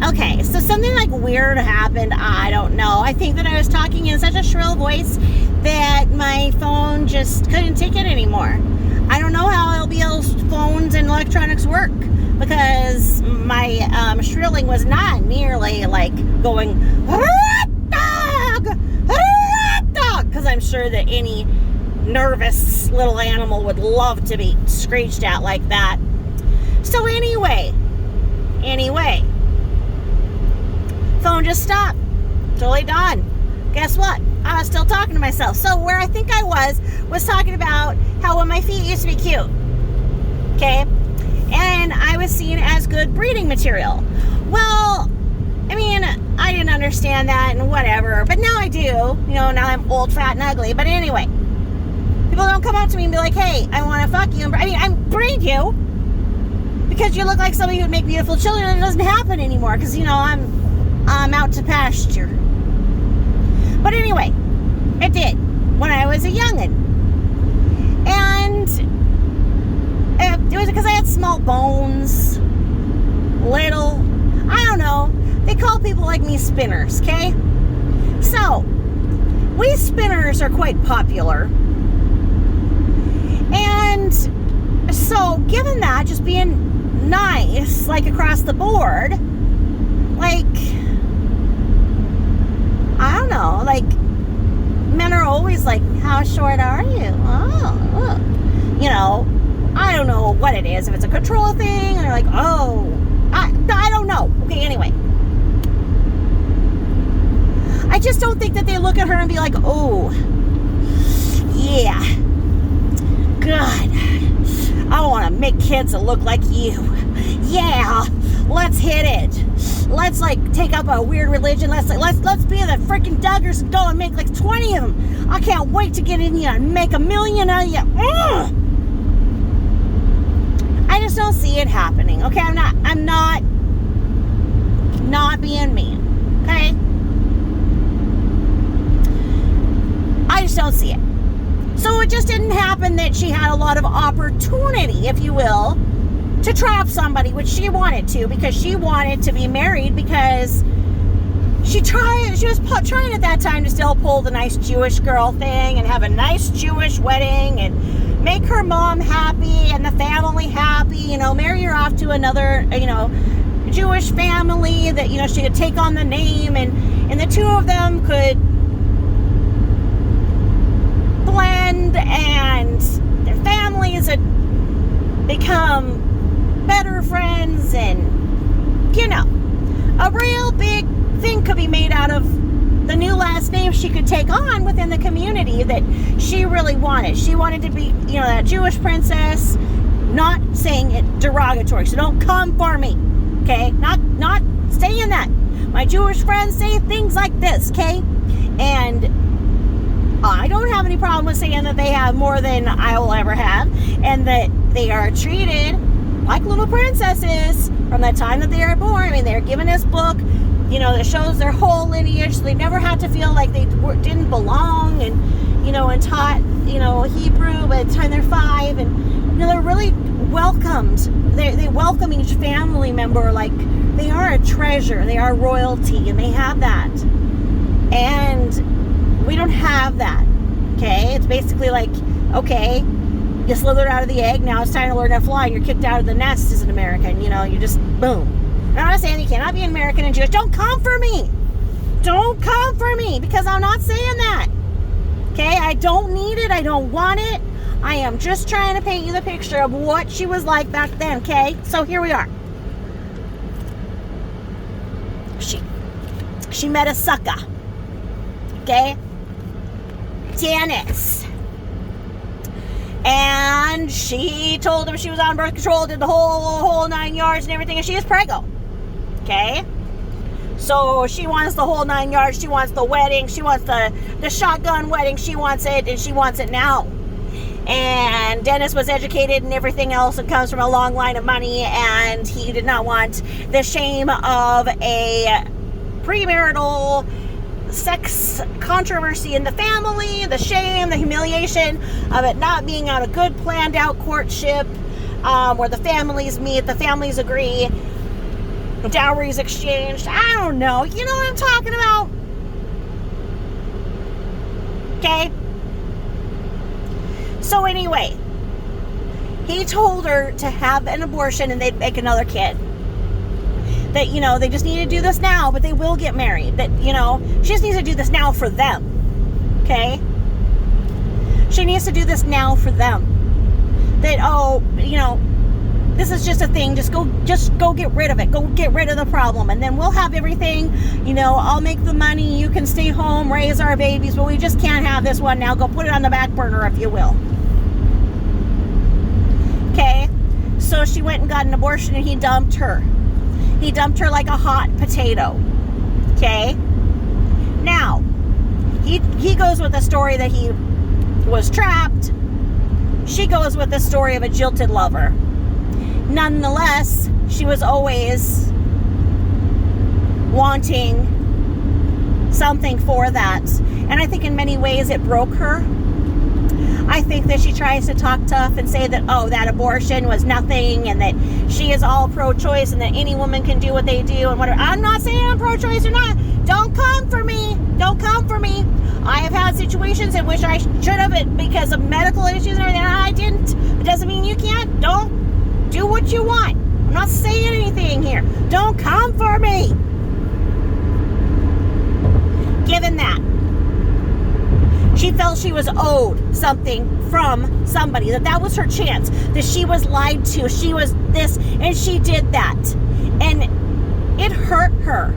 Okay, so something like weird happened. I don't know. I think that I was talking in such a shrill voice that my phone just couldn't take it anymore. I don't know how LBL's phones and electronics work, because my shrilling was not nearly like going dog, because I'm sure that any nervous little animal would love to be screeched at like that. So anyway, phone just stopped. Totally done. Guess what? I was still talking to myself. So where I think I was talking about how when my feet used to be cute. Okay? And I was seen as good breeding material. Well, I mean, I didn't understand that and whatever. But now I do. You know, now I'm old, fat, and ugly. But anyway, people don't come up to me and be like, hey, I want to fuck you. I mean, I breed you because you look like somebody who would make beautiful children, and it doesn't happen anymore because, you know, I'm out to pasture. But anyway, it did when I was a youngin'. And it was because I had small bones, little, I don't know. They call people like me spinners, okay? So, we spinners are quite popular. And so, given that, just being nice, like across the board, like, I don't know, like, men are always like, how short are you? Oh. You know, I don't know what it is, if it's a control thing, and they're like, oh, I don't know. Okay, anyway. I just don't think that they look at her and be like, oh, yeah, God, I want to make kids that look like you. Yeah, let's hit it. Let's like take up a weird religion. Let's be the freaking Duggars and go and make like 20 of them. I can't wait to get in you and make 1 million of you. I just don't see it happening. Okay, I'm not being mean. Okay, I just don't see it. So it just didn't happen that she had a lot of opportunity, if you will, to trap somebody, which she wanted to, because she wanted to be married, because she was trying at that time to still pull the nice Jewish girl thing and have a nice Jewish wedding and make her mom happy and the family happy, you know, marry her off to another, you know, Jewish family that, you know, she could take on the name, and the two of them could blend and their families would become better friends, and, you know, a real big thing could be made out of the new last name she could take on within the community that she really wanted. She wanted to be, you know, that Jewish princess, not saying it derogatory, so don't come for me, okay? Not saying that. My Jewish friends say things like this, okay? And I don't have any problem with saying that they have more than I will ever have, and that they are treated like little princesses from the time that they are born. I mean, they're given this book, you know, that shows their whole lineage, so they never had to feel like they didn't belong, and, you know, and taught, you know, Hebrew by the time they're 5, and, you know, they're really welcomed. They welcome each family member like they are a treasure, they are royalty, and they have that. And we don't have that, okay? It's basically like, okay, you slithered out of the egg, now it's time to learn to fly, and you're kicked out of the nest as an American, you know, you just, boom. I'm not saying you cannot be an American and Jewish. Don't come for me. Don't come for me, because I'm not saying that, okay? I don't need it. I don't want it. I am just trying to paint you the picture of what she was like back then, okay? So here we are. She met a sucker, okay? Dennis. And she told him she was on birth control, did the whole 9 yards and everything, and she is preggo. Okay? So she wants the whole 9 yards, she wants the wedding, she wants the shotgun wedding, she wants it, and she wants it now. And Dennis was educated and everything else, and comes from a long line of money, and he did not want the shame of a premarital sex controversy in the family, the shame, the humiliation of it not being on a good planned out courtship, where the families meet, the families agree. Dowries exchanged. I don't know. You know what I'm talking about? Okay? So anyway, he told her to have an abortion and they'd make another kid. That, you know, they just need to do this now, but they will get married. That, you know, she just needs to do this now for them. Okay? She needs to do this now for them. That, oh, you know, this is just a thing. Just go get rid of it. Go get rid of the problem. And then we'll have everything. You know, I'll make the money. You can stay home, raise our babies. But we just can't have this one now. Go put it on the back burner, if you will. Okay? So she went and got an abortion and he dumped her. He dumped her like a hot potato. Okay? Now, he goes with a story that he was trapped. She goes with the story of a jilted lover. Nonetheless, she was always wanting something for that. And I think in many ways it broke her. I think that she tries to talk tough and say that, oh, that abortion was nothing and that she is all pro-choice and that any woman can do what they do and whatever. I'm not saying I'm pro-choice or not. Don't come for me. Don't come for me. I have had situations in which I should have it because of medical issues and everything. I didn't. It doesn't mean you can't. Don't do what you want. I'm not saying anything here. Don't come for me. Given that, she felt she was owed something from somebody, that was her chance, that she was lied to, she was this, and she did that. And it hurt her,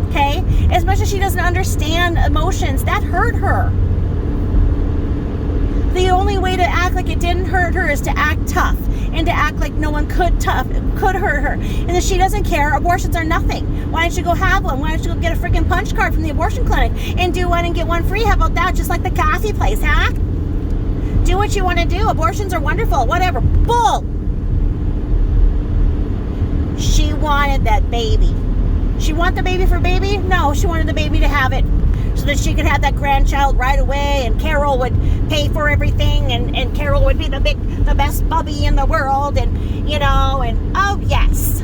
okay? As much as she doesn't understand emotions, that hurt her. The only way to act like it didn't hurt her is to act tough and to act like no one could hurt her. And that she doesn't care. Abortions are nothing. Why don't you go have one? Why don't you go get a freaking punch card from the abortion clinic and do one and get one free? How about that? Just like the coffee place, huh? Do what you want to do. Abortions are wonderful. Whatever. Bull. She wanted that baby. She wanted the baby for baby? No, she wanted the baby to have it so that she could have that grandchild right away, and Carol would pay for everything, and Carol would be the best bubby in the world, and, you know, and, oh, yes.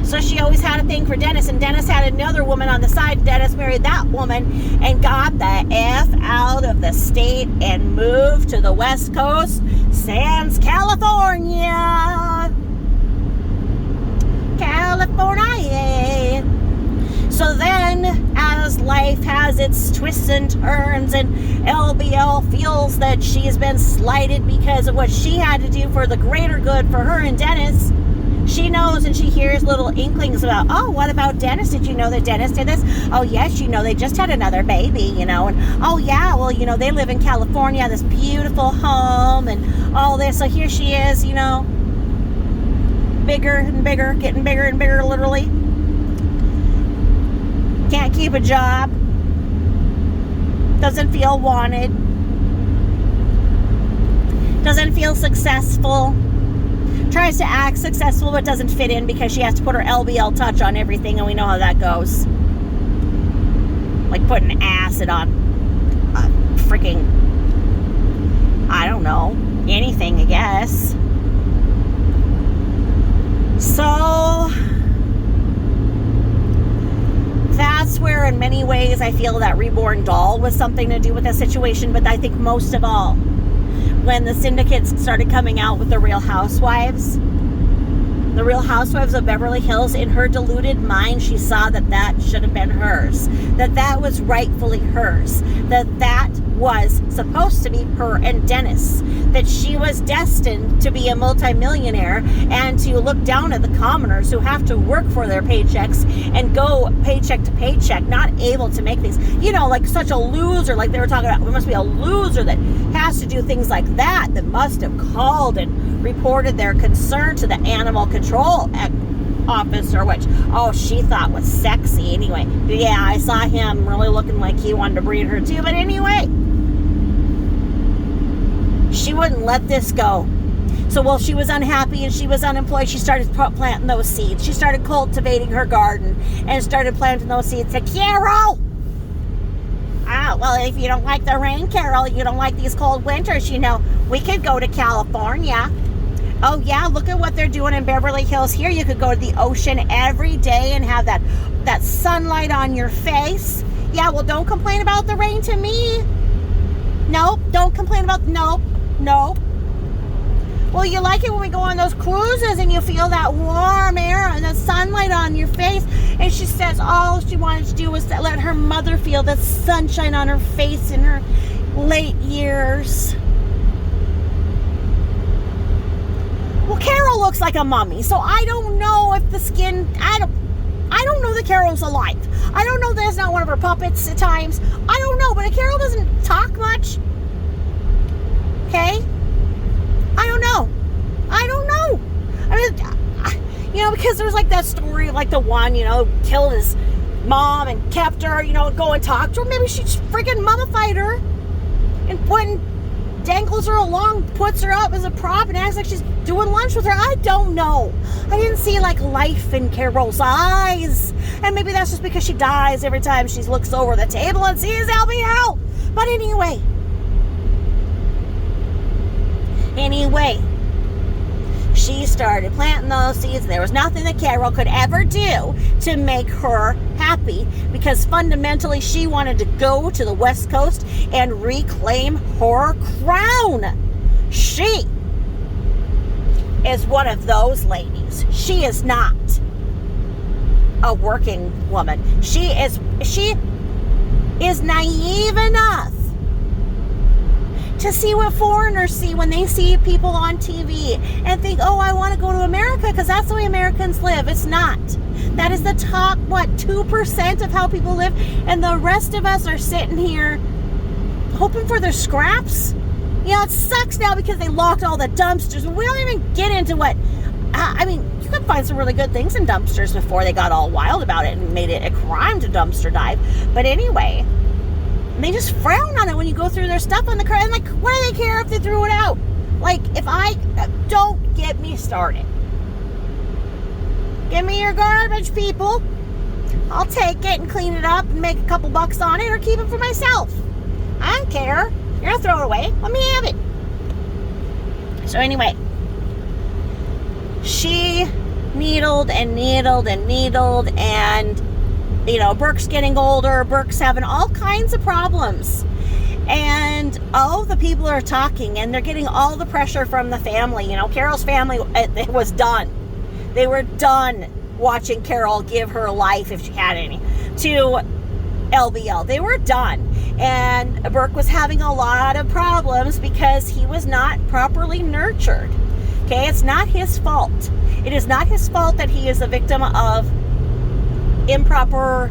So she always had a thing for Dennis, and Dennis had another woman on the side. Dennis married that woman and got the F out of the state and moved to the West Coast, sans California. California. So then, as life has its twists and turns, and LBL feels that she's been slighted because of what she had to do for the greater good for her and Dennis, she knows and she hears little inklings about, oh, what about Dennis? Did you know that Dennis did this? Oh, yes, you know, they just had another baby, you know. And, oh, yeah, well, you know, they live in California, this beautiful home, and all this. So here she is, you know, bigger and bigger, getting bigger and bigger, literally. Can't keep a job. Doesn't feel wanted. Doesn't feel successful. Tries to act successful but doesn't fit in because she has to put her LBL touch on everything, and we know how that goes. Like putting acid on freaking, I don't know, anything, I guess. So that's where in many ways I feel that reborn doll was something to do with the situation. But I think most of all, when the syndicates started coming out with the Real Housewives of Beverly Hills, in her deluded mind, she saw that should have been hers, that was rightfully hers, that was supposed to be her and Dennis, that she was destined to be a multimillionaire and to look down at the commoners who have to work for their paychecks and go paycheck to paycheck, not able to make things, you know, like such a loser, like they were talking about, there must be a loser that has to do things like that must have called and reported their concern to the animal control officer, which, oh, she thought was sexy anyway. But yeah, I saw him really looking like he wanted to breed her too. But anyway, she wouldn't let this go. So while she was unhappy and she was unemployed, she started planting those seeds. She started cultivating her garden and started planting those seeds. Said, Carol! Ah, well, if you don't like the rain, Carol, you don't like these cold winters, you know, we could go to California. Oh yeah, look at what they're doing in Beverly Hills here. You could go to the ocean every day and have that sunlight on your face. Yeah, well, don't complain about the rain to me. Nope, don't complain about, nope. Well, you like it when we go on those cruises and you feel that warm air and the sunlight on your face. And she says all she wanted to do was to let her mother feel the sunshine on her face in her late years. Well, Carol looks like a mummy, so I don't know if the skin, I don't know that Carol's alive. I don't know that it's not one of her puppets at times. I don't know, but Carol doesn't talk much. Okay? I don't know. I mean, because there's like that story of like the one, killed his mom and kept her, go and talk to her. Maybe she freaking mummified her and dangles her along, puts her up as a prop and acts like she's doing lunch with her. I don't know. I didn't see like life in Carol's eyes. And maybe that's just because she dies every time she looks over the table and sees LBL. But anyway, she started planting those seeds, and there was nothing that Carol could ever do to make her happy, because fundamentally she wanted to go to the West Coast and reclaim her crown. She is one of those ladies. She is not a working woman. She is naive enough to see what foreigners see when they see people on TV and think, oh, I want to go to America because that's the way Americans live. It's not. That is the top, 2% of how people live, and the rest of us are sitting here hoping for their scraps. It sucks now because they locked all the dumpsters. We don't even get into what, you could find some really good things in dumpsters before they got all wild about it and made it a crime to dumpster dive. But anyway, they just frown on it when you go through their stuff on the car. And what do they care if they threw it out? Don't get me started. Give me your garbage, people. I'll take it and clean it up and make a couple bucks on it, or keep it for myself. I don't care. You're gonna throw it away. Let me have it. So anyway, she needled and Burke's getting older. Burke's having all kinds of problems. And, the people are talking, and they're getting all the pressure from the family. Carol's family, it was done. They were done watching Carol give her life, if she had any, to LBL. They were done. And Burke was having a lot of problems because he was not properly nurtured. Okay, it's not his fault. It is not his fault that he is a victim of improper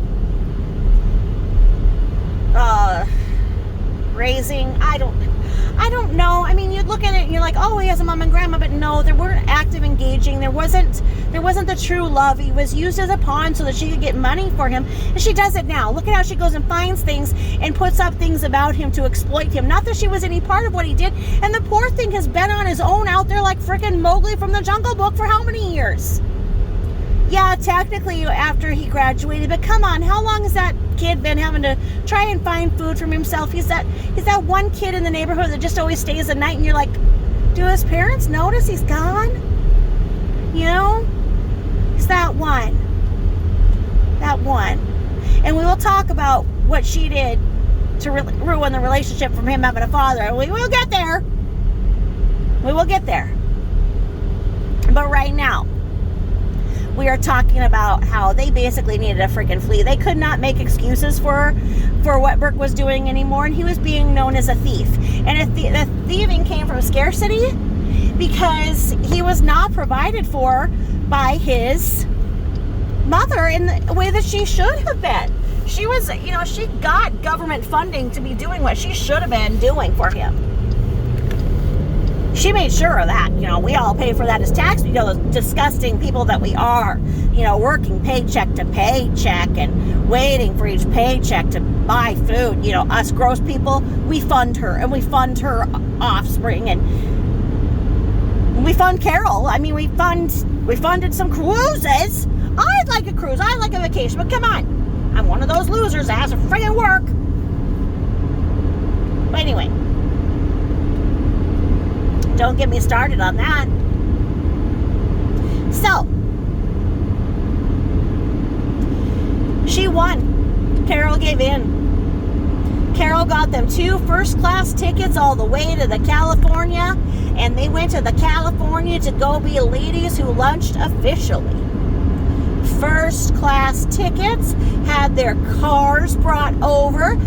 raising. I don't know. You look at it and you're like, oh, he has a mom and grandma, but no, there weren't active engaging. There wasn't the true love. He was used as a pawn so that she could get money for him, and she does it now. Look at how she goes and finds things and puts up things about him to exploit him. Not that she was any part of what he did. And the poor thing has been on his own out there like frickin' Mowgli from the Jungle Book for how many years? Yeah, technically after he graduated, but come on, how long has that kid been having to try and find food for himself? He's that one kid in the neighborhood that just always stays at night, and you're like, do his parents notice he's gone? It's that one. And we will talk about what she did to ruin the relationship from him having a father, and we will get there. But right now, we are talking about how they basically needed a freaking flea. They could not make excuses for what Burke was doing anymore, and he was being known as a thief. And the thieving came from scarcity because he was not provided for by his mother in the way that she should have been. She was, she got government funding to be doing what she should have been doing for him. She made sure of that. We all pay for that as tax, those disgusting people that we are, working paycheck to paycheck and waiting for each paycheck to buy food. Us gross people, we fund her, and we fund her offspring, and we fund Carol. We funded some cruises. I'd like a cruise. I'd like a vacation, but come on. I'm one of those losers that has to friggin' work. But anyway, don't get me started on that. won. Carol gave in. Carol got them 2 first-class tickets all the way to the California, and they went to the California to go be ladies who lunched officially. First-class tickets, had their cars brought over.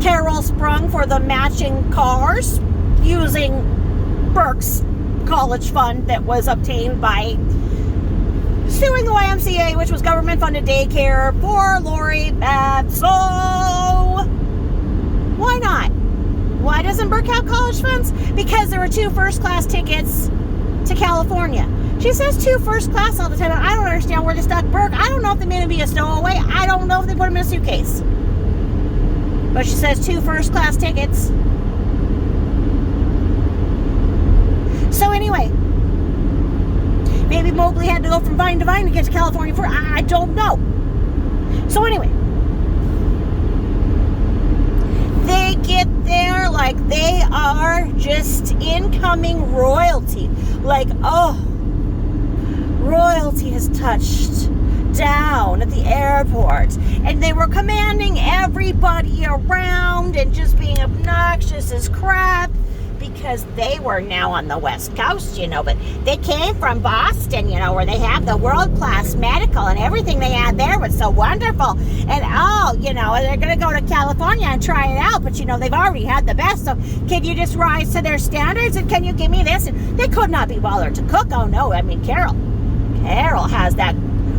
Carol sprung for the matching cars using Burke's college fund that was obtained by suing the YMCA, which was government-funded daycare for LoriBeth. So why not? Why doesn't Burke have college funds? Because there were 2 first-class tickets to California. She says 2 first class all the time. I don't understand where they stuck Burke. I don't know if they made him be a stowaway. I don't know if they put him in a suitcase. But she says 2 first-class tickets. So anyway, maybe Mowgli had to go from vine to vine to get to California for, I don't know. So anyway, they get there like they are just incoming royalty. Like, oh, royalty has touched down at the airport. And they were commanding everybody around and just being obnoxious as crap because they were now on the West Coast, but they came from Boston, where they have the world-class medical and everything they had there was so wonderful. And they're going to go to California and try it out, but they've already had the best, so can you just rise to their standards and can you give me this? And they could not be bothered to cook. Oh no, Carol has that.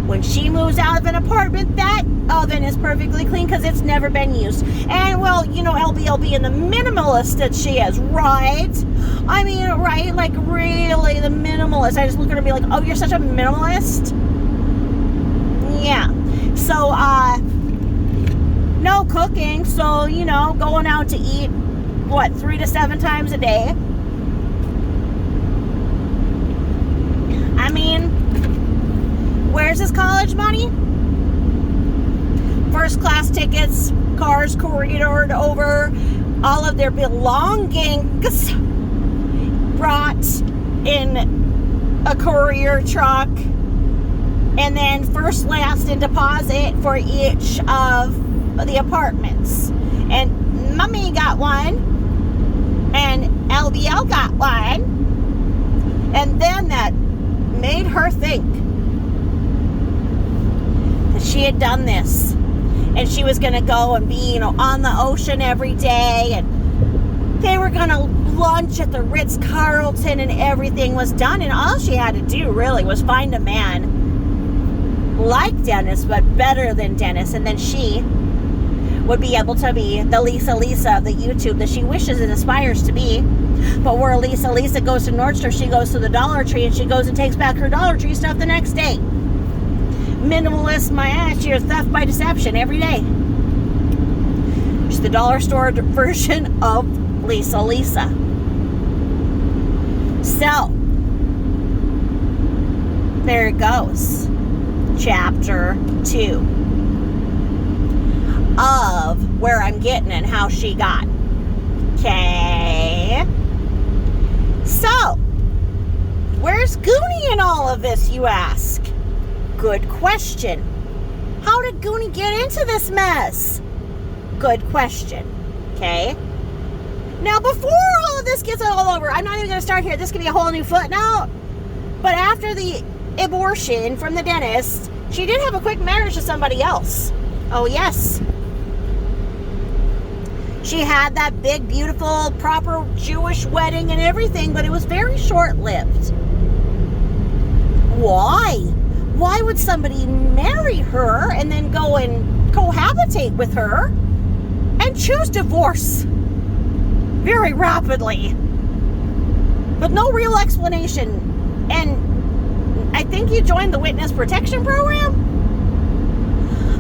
When she moves out of an apartment, that oven is perfectly clean because it's never been used. And, LBL being the minimalist that she is, right? I mean, right? Like, really, the minimalist. I just look at her and be like, oh, you're such a minimalist? Yeah. So, no cooking. So, going out to eat, 3 to 7 times a day? I mean, where's his college money? First class tickets, cars couriered over, all of their belongings brought in a courier truck, and then first, last, and deposit for each of the apartments. And Mummy got one, and LBL got one, and then that made her think she had done this and she was going to go and be on the ocean every day, and they were going to lunch at the Ritz-Carlton, and everything was done, and all she had to do really was find a man like Dennis but better than Dennis, and then she would be able to be the Lisa of the YouTube that she wishes and aspires to be. But where Lisa goes to Nordstrom, she goes to the Dollar Tree, and she goes and takes back her Dollar Tree stuff the next day. Minimalist, my ass, you're theft by deception every day. She's the dollar store version of Lisa. So, there it goes. Chapter 2 of where I'm getting and how she got. Okay. So, where's Goonie in all of this, you ask? Good question. How did Goonie get into this mess? Good question. Okay? Now, before all of this gets all over, I'm not even going to start here. This could be a whole new footnote. But after the abortion from the dentist, she did have a quick marriage to somebody else. Oh, yes. She had that big, beautiful, proper Jewish wedding and everything, but it was very short-lived. Why? Why would somebody marry her and then go and cohabitate with her and choose divorce very rapidly? But no real explanation. And I think you joined the witness protection program?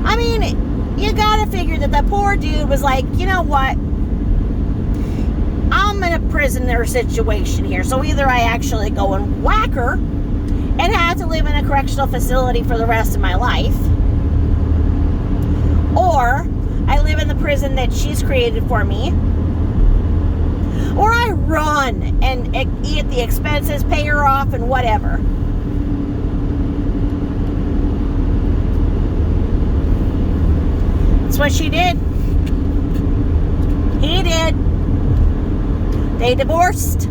I mean, you gotta figure that that poor dude was like, you know what? I'm in a prisoner situation here. So either I actually go and whack her and have to live in a correctional facility for the rest of my life, or I live in the prison that she's created for me, or I run and eat the expenses, pay her off, and whatever. what she did. He did. They divorced.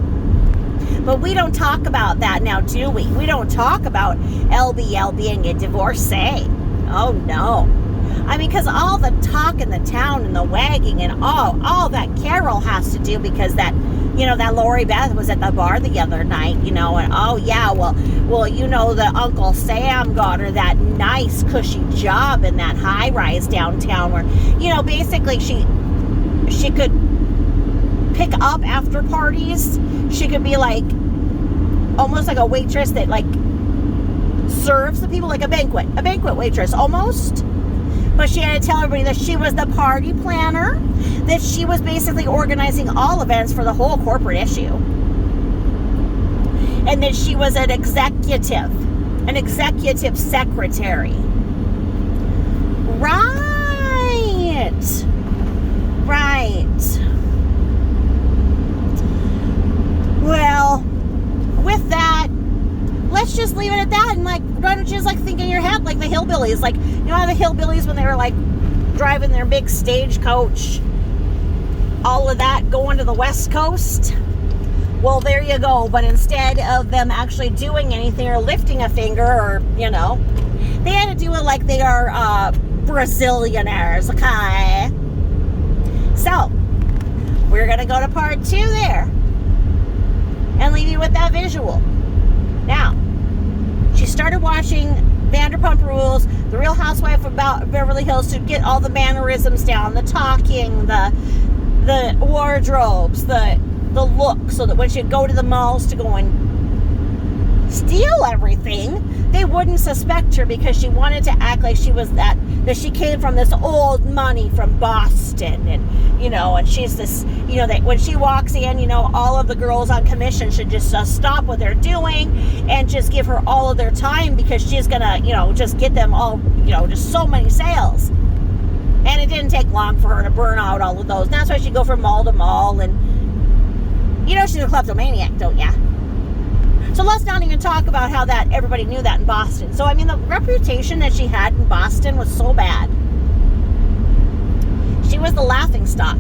But we don't talk about that now, do we? We don't talk about LBL being a divorcee. Oh, no. I mean, because all the talk in the town and the wagging and all that Carol has to do because that, that LoriBeth was at the bar the other night, and oh, yeah, well, the Uncle Sam got her that nice, cushy job in that high-rise downtown where, basically she could pick up after parties. She could be like almost like a waitress that like serves the people, like a banquet waitress almost. But she had to tell everybody that she was the party planner, that she was basically organizing all events for the whole corporate issue, and that she was an executive secretary. Right. Well, with that, let's just leave it at that, and like, why don't you just like think in your head like the hillbillies, like, how the hillbillies when they were like driving their big stagecoach, all of that going to the West Coast. Well, there you go. But instead of them actually doing anything or lifting a finger, or they had to do it like they are Brazilianaires. Okay, so we're gonna go to part 2 there and leave you with that visual. Now, she started watching Vanderpump Rules, The Real Housewife about Beverly Hills, to get all the mannerisms down, the talking, the wardrobes, the look, so that when she'd go to the malls to go and steal everything, they wouldn't suspect her, because she wanted to act like she was that she came from this old money from Boston, and and she's this, that when she walks in, all of the girls on commission should just stop what they're doing and just give her all of their time, because she's gonna, just get them all, just so many sales. And it didn't take long for her to burn out all of those. And that's why she'd go from mall to mall, and she's a kleptomaniac, don't ya? So let's not even talk about how that everybody knew that in Boston. So, I mean, the reputation that she had in Boston was so bad. She was the laughingstock.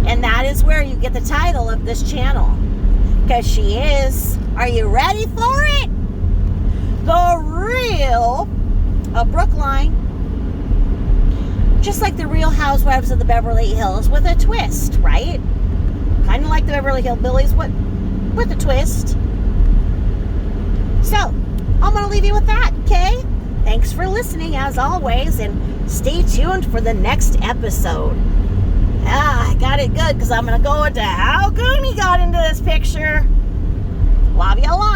And that is where you get the title of this channel. Because she is, are you ready for it? The real Brookline. Just like the Real Housewives of the Beverly Hills, with a twist, right? Kind of like the Beverly Hillbillies, with a twist. So, I'm going to leave you with that, okay? Thanks for listening, as always, and stay tuned for the next episode. I got it good, because I'm going to go into how Goonie got into this picture. Love you a lot.